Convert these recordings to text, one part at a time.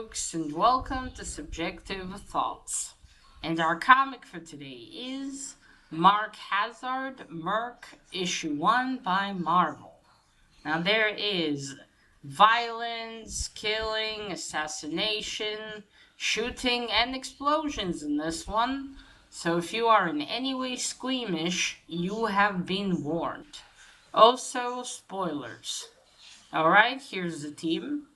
folks, and welcome to Subjective Thoughts. And our comic for today is Hazzard, Merc, Issue 1 by Marvel. Now, there is violence, killing, assassination, shooting, and explosions in this one. So, if you are in any way squeamish, you have been warned. Also, spoilers. Alright, here's the team.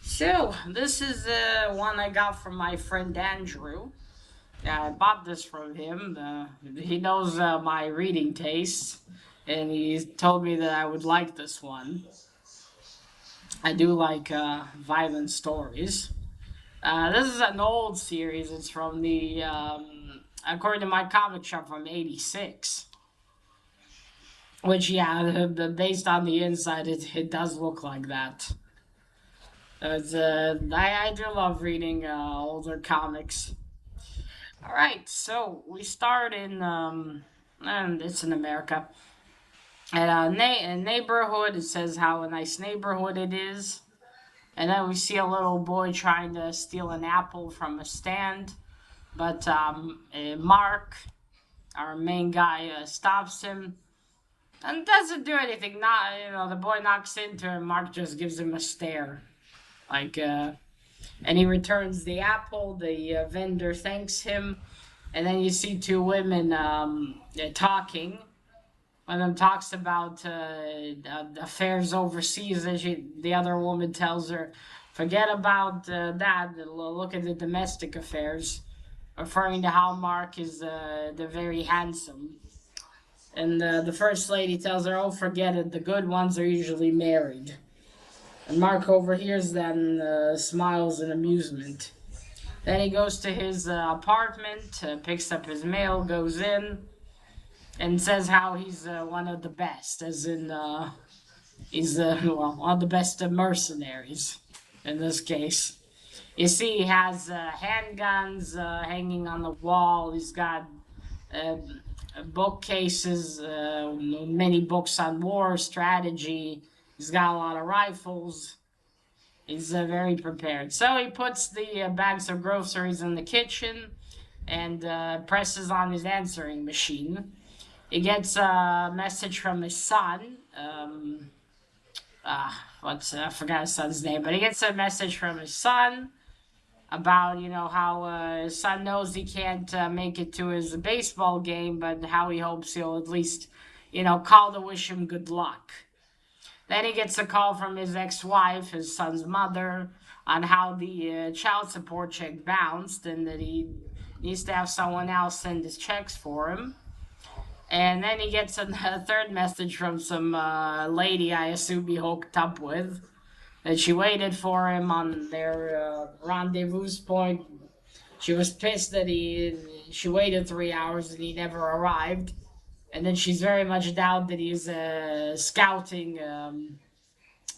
So, this is one I got from my friend Andrew. Yeah, I bought this from him. He knows my reading tastes, and he told me that I would like this one. I do like violent stories. This is an old series. It's from according to my comic shop, from '86. Which, yeah, based on the inside, it does look like that. I do love reading older comics. All right, so we start and it's in America. At a neighborhood, it says how a nice neighborhood it is. And then we see a little boy trying to steal an apple from a stand. But Mark, our main guy, stops him and doesn't do anything. The boy knocks into him. Mark just gives him a stare. And he returns the apple. The vendor thanks him. And then you see two women talking. One of them talks about affairs overseas, and the other woman tells her, forget about that, look at the domestic affairs, referring to how Mark is the very handsome. And the first lady tells her, oh, forget it, the good ones are usually married. And Mark overhears that and smiles in amusement. Then he goes to his apartment, picks up his mail, goes in, and says how he's one of the best, as in he's one of the best mercenaries in this case. You see, he has handguns hanging on the wall. He's got bookcases, many books on war strategy. He's got a lot of rifles. He's very prepared. So he puts the bags of groceries in the kitchen and presses on his answering machine. He gets a message from his son. I forgot his son's name, but he gets a message from his son about, how his son knows he can't make it to his baseball game, but how he hopes he'll at least, call to wish him good luck. Then he gets a call from his ex-wife, his son's mother, on how the child support check bounced and that he needs to have someone else send his checks for him. And then he gets a third message from some lady I assume he hooked up with, that she waited for him on their rendezvous point. She was pissed that she waited 3 hours and he never arrived. And then she's very much doubt that he's scouting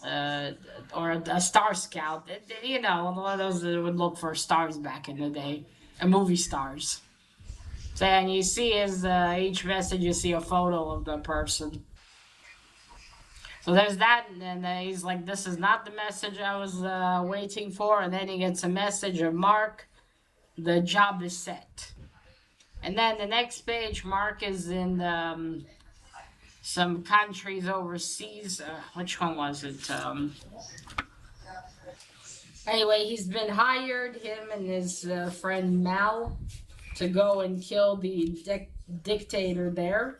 or a star scout. One of those that would look for stars back in the day, movie stars. So, and you see each message, you see a photo of the person. So there's that, and he's like, this is not the message I was waiting for. And then he gets a message of Mark, the job is set. And then the next page, Mark is in some countries overseas. Which one was it? Anyway, he's been hired, him and his friend Mal, to go and kill the dictator there,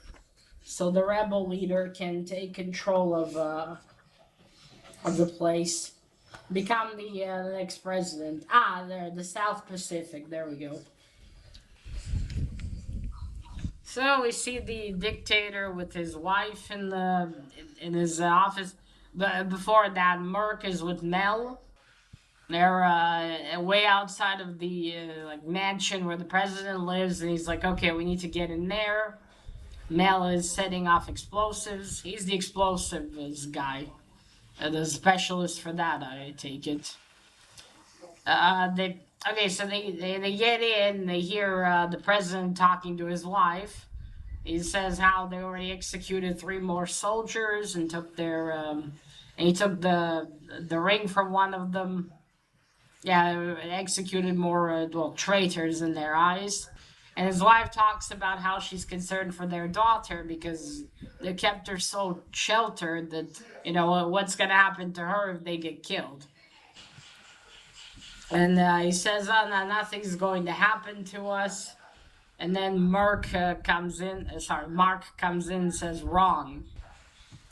so the rebel leader can take control of the place, become the next president. There, the South Pacific. There we go. So we see the dictator with his wife in his office. But before that, Merc is with Mel. They're way outside of the mansion where the president lives, and he's like, "Okay, we need to get in there." Mel is setting off explosives. He's the explosives guy, the specialist for that, I take it. So they get in. They hear the president talking to his wife. He says how they already executed 3 more soldiers and took their and he took the ring from one of them. Yeah, executed more well, traitors in their eyes. And his wife talks about how she's concerned for their daughter because they kept her so sheltered that, what's going to happen to her if they get killed. And he says, oh, no, nothing's going to happen to us. And then Mark comes in and says, wrong.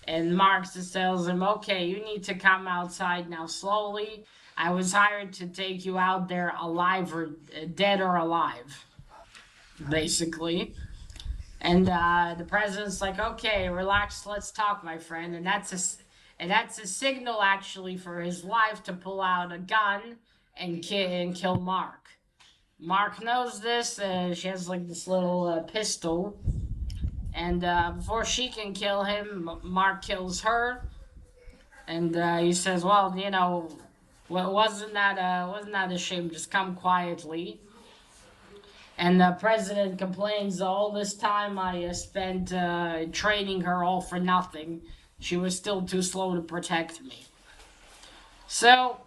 And Mark just tells him, okay, you need to come outside now slowly. I was hired to take you out there alive or dead or alive, basically. And the president's like, okay, relax, let's talk, my friend. And that's a signal, actually, for his wife to pull out a gun and kill Mark. Mark knows this. She has like this little pistol. And before she can kill him, Mark kills her. And he says, well, wasn't that a shame? Just come quietly. And the president complains, all this time I spent training her all for nothing. She was still too slow to protect me. So,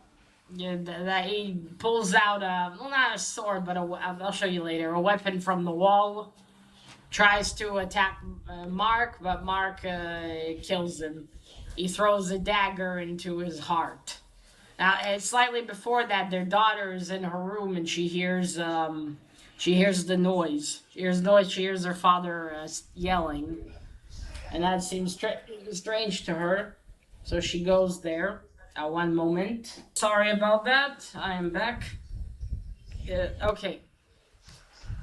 that he pulls out not a sword, but I'll show you later, a weapon from the wall. Tries to attack Mark, but Mark kills him. He throws a dagger into his heart. Now, slightly before that, their daughter is in her room and she hears the noise. She hears her father yelling. And that seems strange to her. So she goes there. One moment. Sorry about that. I am back. Okay.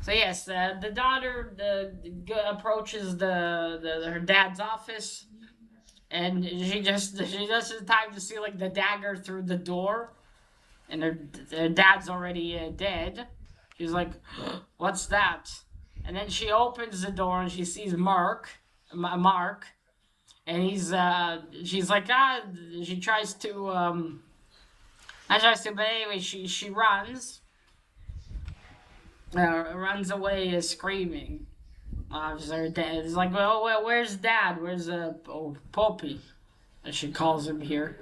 So yes, the daughter approaches her dad's office, and she does have time to see like the dagger through the door, and her dad's already dead. She's like, "What's that?" And then she opens the door and she sees Mark, and she's like, she tries to but anyway, she runs. Runs away screaming. Her dad is like, well, where's Dad? Where's Poppy, as she calls him here.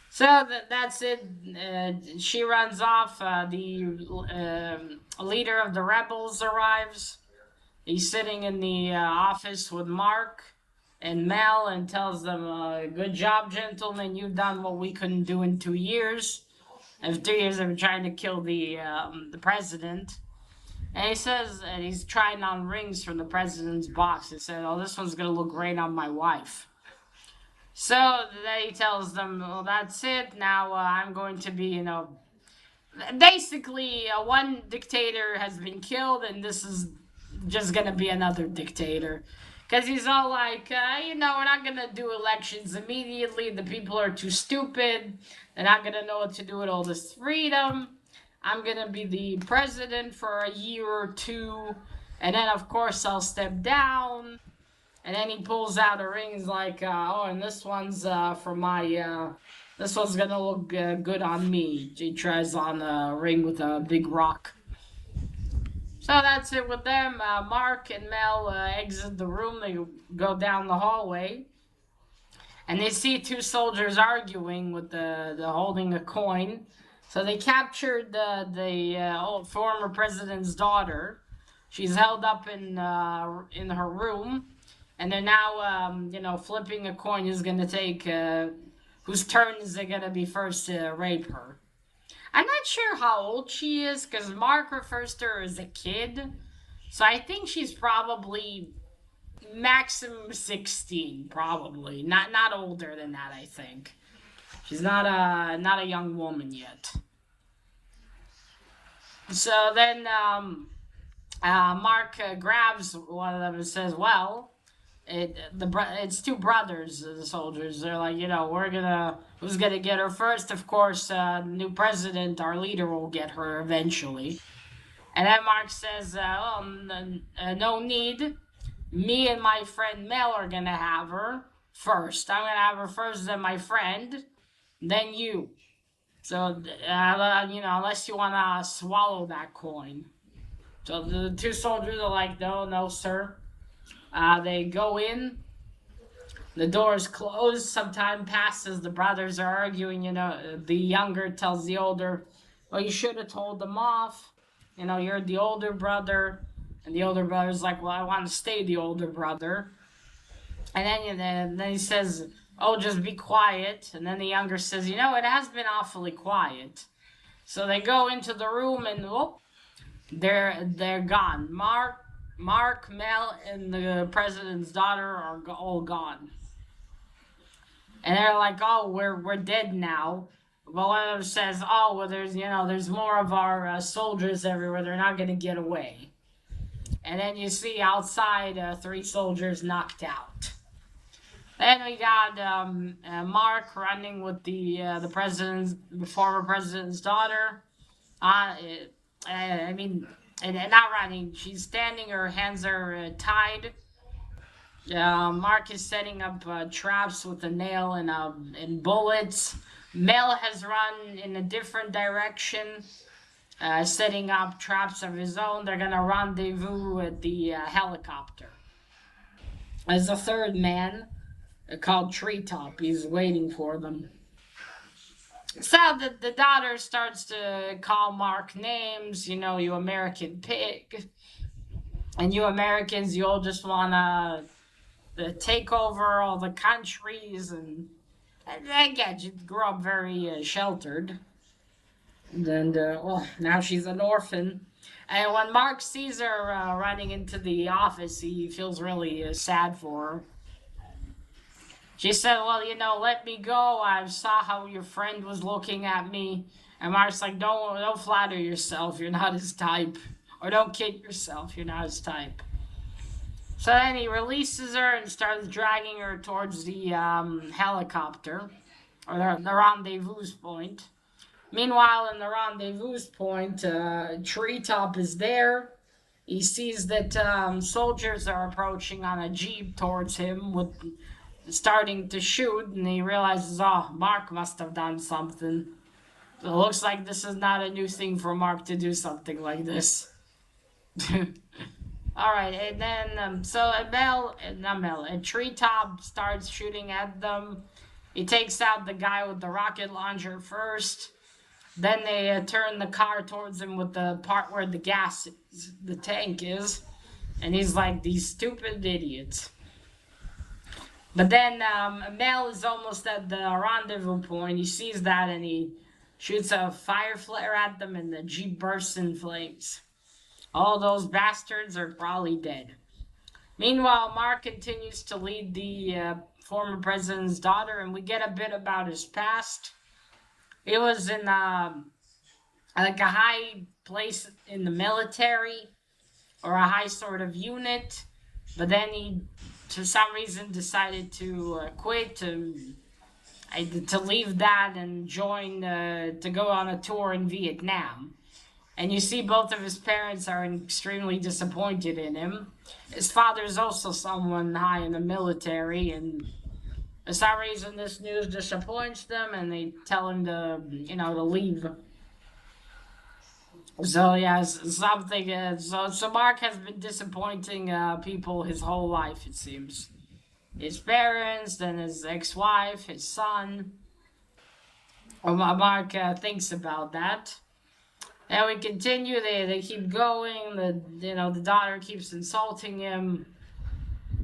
So that's it. She runs off. The leader of the rebels arrives. He's sitting in the office with Mark and Mel and tells them, good job, gentlemen. You've done what we couldn't do in 2 years. And 2 years they've been trying to kill the president. And he says, and he's trying on rings from the president's box. He said, oh, this one's going to look great on my wife. So then he tells them, well, that's it. Now I'm going to be, basically one dictator has been killed and this is just going to be another dictator. Because he's all like, we're not going to do elections immediately. The people are too stupid. They're not going to know what to do with all this freedom. I'm going to be the president for a year or two. And then, of course, I'll step down. And then he pulls out a ring. He's like, and this one's for my... this one's going to look good on me. He tries on a ring with a big rock. So that's it with them. Mark and Mel exit the room. They go down the hallway. And they see 2 soldiers arguing with the holding a coin. So they captured the former president's daughter. She's held up in her room. And they're now, flipping a coin who's going to take... whose turn is it going to be first to rape her. I'm not sure how old she is, because Mark refers to her as a kid. So I think she's probably maximum 16, probably. Not older than that, I think. She's not a young woman yet. So then Mark grabs one of them and says, well... It's 2 brothers, the soldiers. They're like, who's gonna get her first? Of course, the new president, our leader, will get her eventually. And then Mark says, no need. Me and my friend Mel are gonna have her first. I'm gonna have her first, then my friend, then you. So, unless you wanna swallow that coin. So the 2 soldiers are like, no, sir. They go in. The doors close. Some time passes. The brothers are arguing. The younger tells the older, "Well, you should have told them off. You're the older brother." And the older brother's like, "Well, I want to stay the older brother." And then he says, "Oh, just be quiet." And then the younger says, "It has been awfully quiet." So they go into the room, and they're gone. Mark, Mel, and the president's daughter are all gone. And they're like, "Oh, we're dead now." But one of them says, "Oh, well, there's more of our soldiers everywhere. They're not gonna get away." And then you see outside 3 soldiers knocked out. Then we got Mark running with the former president's daughter. I mean, and not running. She's standing. Her hands are tied. Mark is setting up traps with a nail and bullets. Mel has run in a different direction, setting up traps of his own. They're gonna rendezvous at the helicopter. As a third man, called Treetop, he's waiting for them. So the daughter starts to call Mark names, you American pig. And you Americans, you all just wanna take over all the countries. And again, she grew up very sheltered. And well, now she's an orphan. And when Mark sees her running into the office, he feels really sad for her. She said, "Well, let me go. I saw how your friend was looking at me." And Mark's like, "Don't flatter yourself. You're not his type. Or don't kid yourself. You're not his type." So then he releases her and starts dragging her towards the helicopter, or the rendezvous point. Meanwhile, in the rendezvous point, Treetop is there. He sees that soldiers are approaching on a jeep towards him, with starting to shoot, and he realizes, "Oh, Mark must have done something." It looks like this is not a new thing for Mark to do something like this. All right, and then and Treetop starts shooting at them. He takes out the guy with the rocket launcher first. Then they turn the car towards him with the part where the tank is, and he's like, "These stupid idiots." But then Mel is almost at the rendezvous point. He sees that and he shoots a fire flare at them, and the jeep bursts in flames. All those bastards are probably dead. Meanwhile, Mark continues to lead the former president's daughter, and we get a bit about his past. He was in like a high place in the military, or a high sort of unit, but then he, for some reason, decided to quit, to leave that and join to go on a tour in Vietnam. And you see both of his parents are extremely disappointed in him. His father is also someone high in the military, and for some reason this news disappoints them, and they tell him to leave. So yeah, something. So Mark has been disappointing people his whole life, it seems. His parents, then his ex-wife, his son. Mark thinks about that. And we continue. They keep going. The daughter keeps insulting him,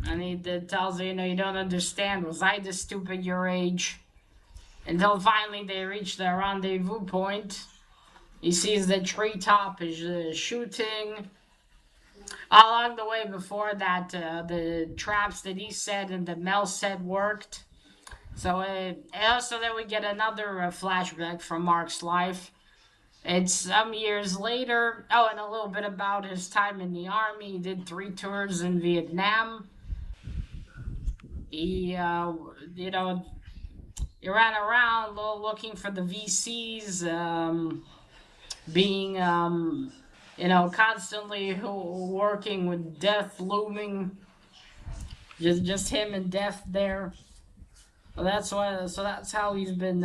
and he tells her, "You don't understand. Was I this stupid your age?" Until finally they reach the rendezvous point. He sees that Treetop is shooting. Along the way before that, the traps that he said and that Mel said worked. So also then we get another flashback from Mark's life. It's some years later. Oh, and a little bit about his time in the army. He did 3 tours in Vietnam. He, he ran around looking for the VCs, being, constantly working with death looming. Just him and death there. So that's why. So that's how he's been.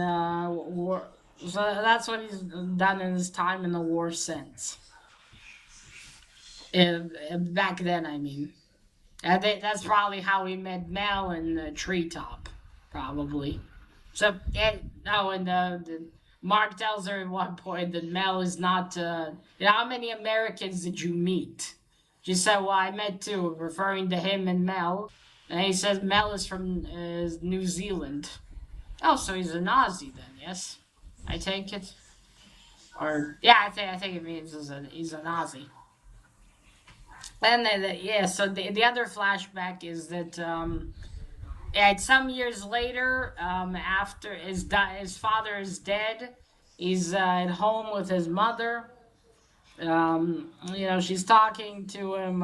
So that's what he's done in his time in the war since. Back then, I mean. That's probably how we met Mel in the treetop, probably. So, no, and Mark tells her at one point that Mel is not. How many Americans did you meet? She said, "Well, I met two," referring to him and Mel. And he says Mel is from New Zealand. Oh, so he's an Aussie then? Yes, I take it. Or yeah, I think it means he's an Aussie. And yeah, so the other flashback is that and some years later, after his father is dead, he's at home with his mother. She's talking to him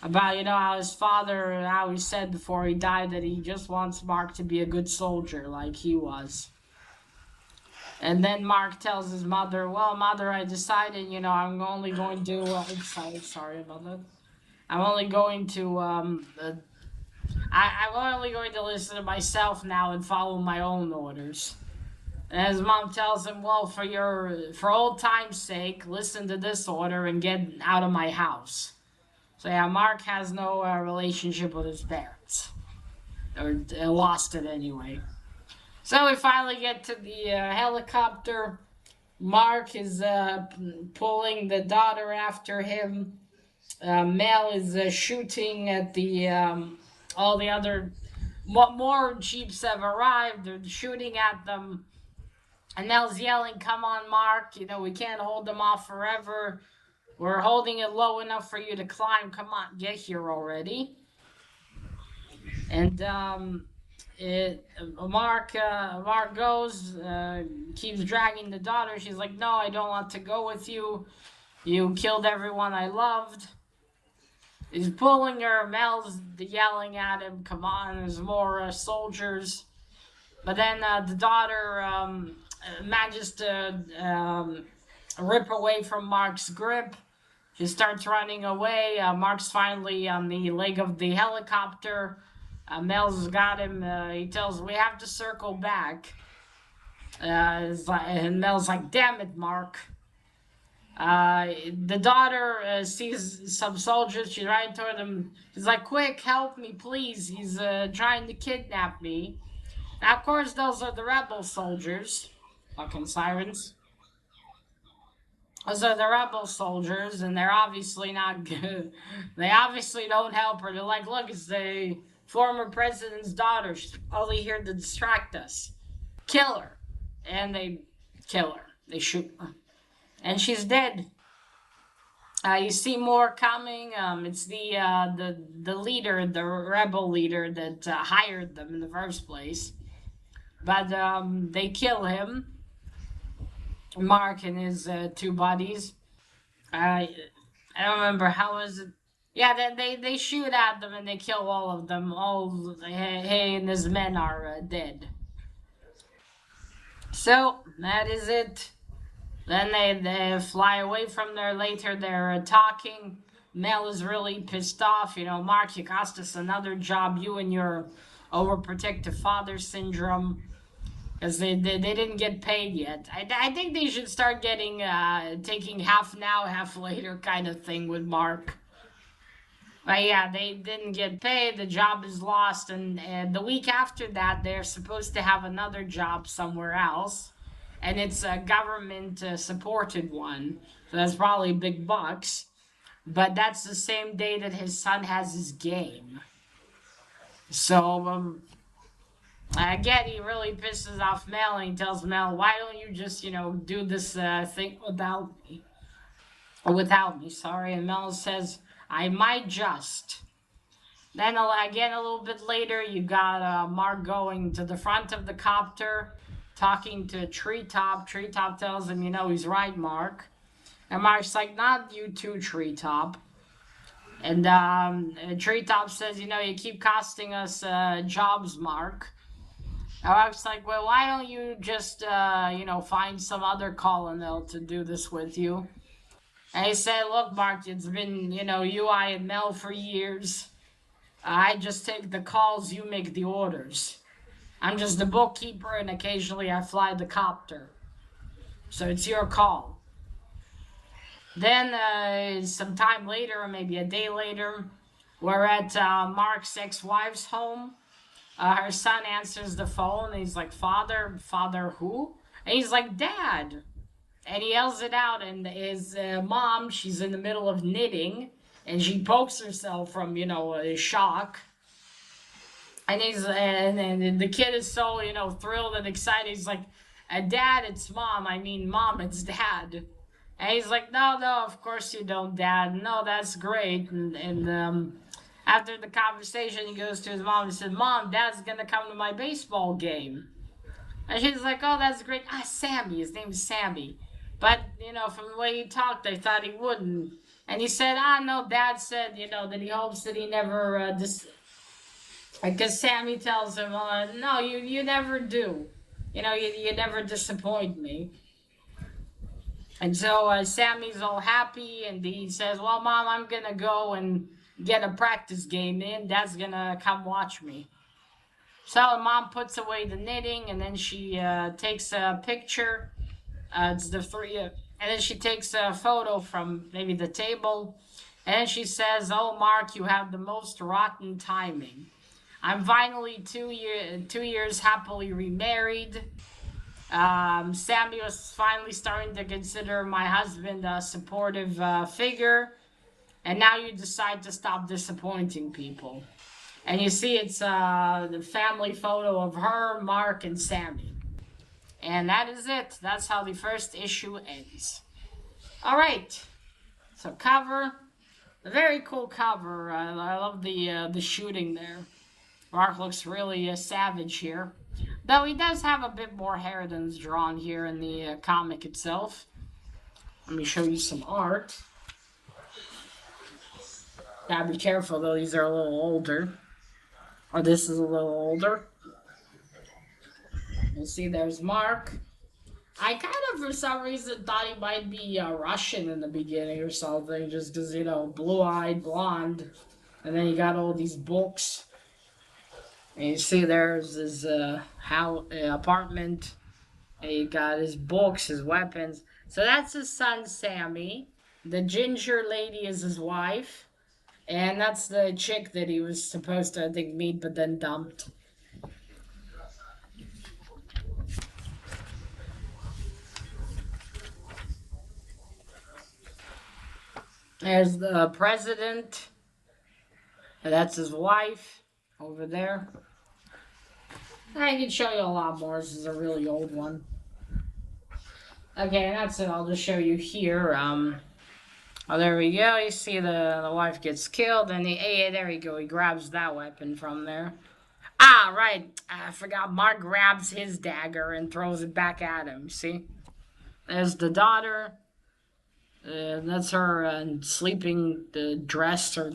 about how his father, how he said before he died that he just wants Mark to be a good soldier like he was. And then Mark tells his mother, "Well, mother, I decided, I'm only going to. Sorry about that. I'm only going to I'm only going to listen to myself now and follow my own orders." And his mom tells him, "Well, for old time's sake, listen to this order and get out of my house." So yeah, Mark has no relationship with his parents, or lost it anyway. So we finally get to the helicopter. Mark is pulling the daughter after him. Mel is shooting at the all the other. What more jeeps have arrived? They're shooting at them, and Mel's yelling, "Come on, Mark! We can't hold them off forever. We're holding it low enough for you to climb. Come on, get here already!" And Mark goes, keeps dragging the daughter. She's like, "No, I don't want to go with you. You killed everyone I loved." He's pulling her. Mel's yelling at him, "Come on, there's more soldiers." But then the daughter manages to rip away from Mark's grip. She starts running away. Mark's finally on the leg of the helicopter. Mel's got him. He tells, "We have to circle back." And Mel's like, "Damn it, Mark." The daughter sees some soldiers. She's running toward them. She's like, "Quick, help me, please. He's trying to kidnap me." Now, of course, those are the rebel soldiers. Fucking sirens. Those are the rebel soldiers, and they're obviously not good. They obviously don't help her. They're like, "Look, it's the former president's daughter. She's only here to distract us. Kill her." And they kill her. They shoot her. And she's dead. You see more coming. It's the leader, the rebel leader that hired them in the first place. But they kill him, Mark and his two buddies. I don't remember how was it. Yeah, they shoot at them and they kill all of them. All he and his men are dead. So that is it. Then they fly away from there later. They're talking. Mel is really pissed off. "Mark, you cost us another job. You and your overprotective father syndrome." Because they didn't get paid yet. I think they should start getting taking half now, half later kind of thing with Mark. But yeah, they didn't get paid. The job is lost, and the week after that, they're supposed to have another job somewhere else, and it's a government supported one. So that's probably big bucks. But that's the same day that his son has his game. So again, he really pisses off Mel, and he tells Mel, "Why don't you just, do this thing without me?" Sorry. And Mel says, "I might just." Then again, a little bit later, you got Mark going to the front of the copter, talking to Treetop. Treetop tells him, "He's right, Mark." And Mark's like, "Not you too, Treetop." And Treetop says, "You keep costing us jobs, Mark." I was like, "Well, why don't you just, find some other colonel to do this with you?" And he said, "Look, Mark, it's been, you, I, and Mel for years. I just take the calls, you make the orders. I'm just the bookkeeper, and occasionally I fly the copter. So it's your call." Then, some time later, or maybe a day later, We're at Mark's ex-wife's home. Her son answers the phone and he's like, Father, Father who? And he's like, Dad. And he yells it out, and his mom, she's in the middle of knitting, and she pokes herself from, shock. And the kid is so, thrilled and excited. He's like, Dad, it's mom. I mean, Mom, it's Dad. And he's like, no, no, of course you don't, Dad. No, that's great. And after the conversation, he goes to his mom and said, Mom, Dad's going to come to my baseball game. And she's like, oh, that's great. Ah, Sammy. His name's Sammy. But, from the way he talked, I thought he wouldn't. And he said, no, Dad said, that he hopes that he never, because Sammy tells him, no, you never do. You never disappoint me. And so Sammy's all happy, and he says, well, Mom, I'm going to go and get a practice game in. Dad's going to come watch me. So Mom puts away the knitting, and then she takes a picture. It's the three, and then she takes a photo from maybe the table, and she says, oh, Mark, you have the most rotten timing. I'm finally 2 years happily remarried. Sammy was finally starting to consider my husband a supportive figure, and now you decide to stop disappointing people. And you see it's the family photo of her, Mark, and Sammy. And that is it. That's how the first issue ends. All right. So cover, a very cool cover. I love the shooting there. Mark looks really savage here. Though he does have a bit more hair than is drawn here in the comic itself. Let me show you some art. Gotta be careful though, these are a little older. Or this is a little older. You see there's Mark. I kind of, for some reason, thought he might be Russian in the beginning or something. Just because, blue-eyed, blonde. And then he got all these books. And you see there's his apartment. And he got his books, his weapons. So that's his son, Sammy. The ginger lady is his wife. And that's the chick that he was supposed to, I think, meet, but then dumped. There's the president. And that's his wife over there. I can show you a lot more. This is a really old one. Okay, and that's it. I'll just show you here. Oh, there we go. You see the wife gets killed, and there you go. He grabs that weapon from there. Ah, right. I forgot. Mark grabs his dagger and throws it back at him. See? There's the daughter. That's her sleeping dress, or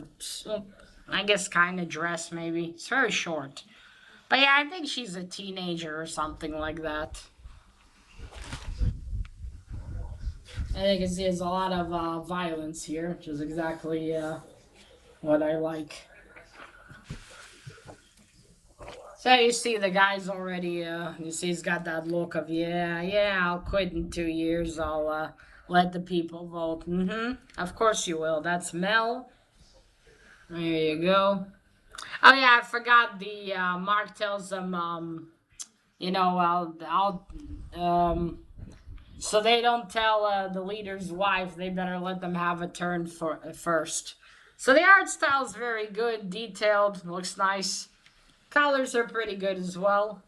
I guess kind of dress, maybe. It's very short. But yeah, I think she's a teenager or something like that. And you can see there's a lot of violence here, which is exactly what I like. So you see the guy's already, you see he's got that look of, yeah, I'll quit in 2 years. I'll let the people vote. Of course you will. That's Mel. There you go. Oh yeah, I forgot the Mark tells them, so they don't tell the leader's wife. They better let them have a turn first. So the art style is very good, detailed, looks nice. Colors are pretty good as well.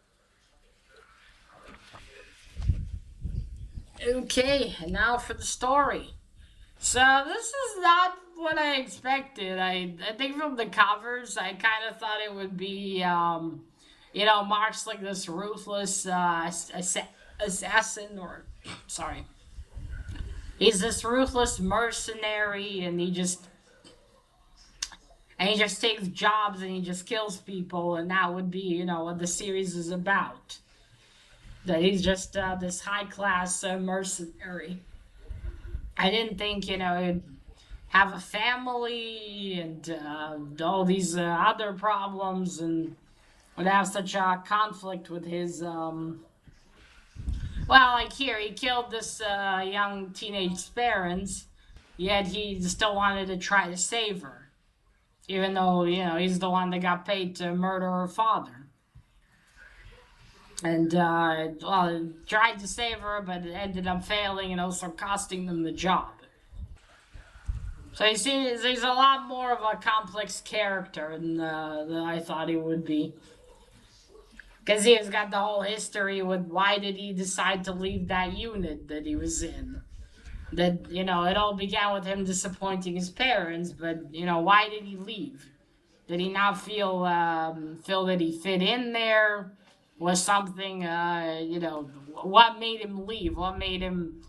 Okay, and now for the story. So this is not what I expected. I think from the covers, I kind of thought it would be, Mark's like this ruthless assassin, or, sorry. He's this ruthless mercenary, and he just takes jobs and he just kills people, and that would be, what the series is about. That he's just this high-class mercenary. I didn't think, he'd have a family and all these other problems, and would have such a conflict with his, like here, he killed this young teenage parents, yet he still wanted to try to save her. even though, he's the one that got paid to murder her father. And, well, tried to save her, but it ended up failing and also costing them the job. So you see, he's a lot more of a complex character than I thought he would be. Because he has got the whole history with why did he decide to leave that unit that he was in. That, it all began with him disappointing his parents, but, why did he leave? Did he not feel that he fit in there? Was something, what made him leave? What made him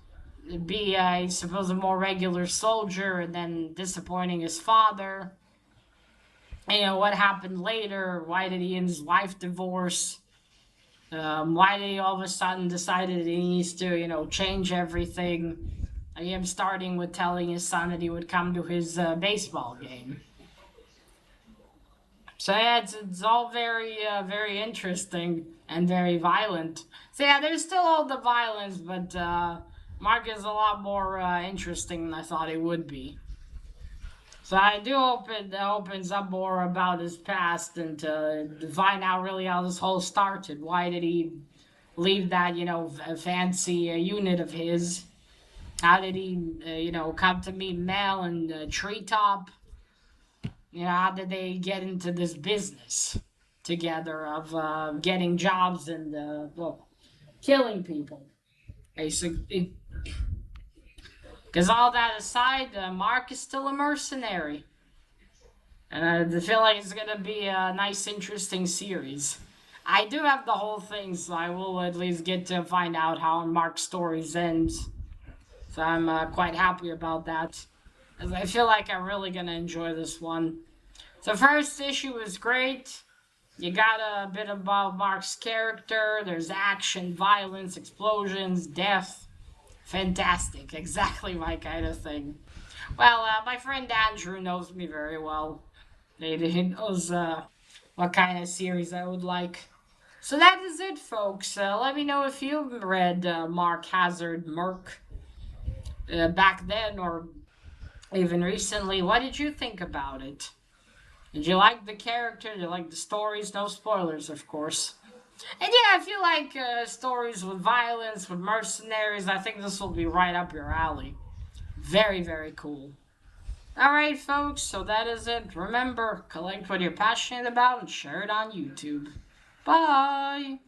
be, I suppose, a more regular soldier and then disappointing his father? What happened later? Why did he and his wife divorce? Why did he all of a sudden decided he needs to, change everything? Him starting with telling his son that he would come to his baseball game. So yeah, it's all very interesting and very violent. So yeah, there's still all the violence, but Mark is a lot more interesting than I thought it would be. So I do hope it opens up more about his past and to find out really how this whole started. Why did he leave that, fancy unit of his? How did he, come to meet Mel and Treetop? How did they get into this business together of getting jobs and, well, killing people, basically? Because all that aside, Mark is still a mercenary. And I feel like it's going to be a nice, interesting series. I do have the whole thing, so I will at least get to find out how Mark's stories ends. So I'm quite happy about that. As I feel like I'm really going to enjoy this one. The first issue was great. You got a bit about Mark's character. There's action, violence, explosions, death. Fantastic. Exactly my kind of thing. Well, my friend Andrew knows me very well. He knows what kind of series I would like. So that is it, folks. Let me know if you've read Mark Hazzard, Merc, back then or even recently. What did you think about it? Did you like the character? Did you like the stories? No spoilers, of course. And yeah, if you like stories with violence, with mercenaries, I think this will be right up your alley. Very cool. Alright, folks, so that is it. Remember, collect what you're passionate about and share it on YouTube. Bye!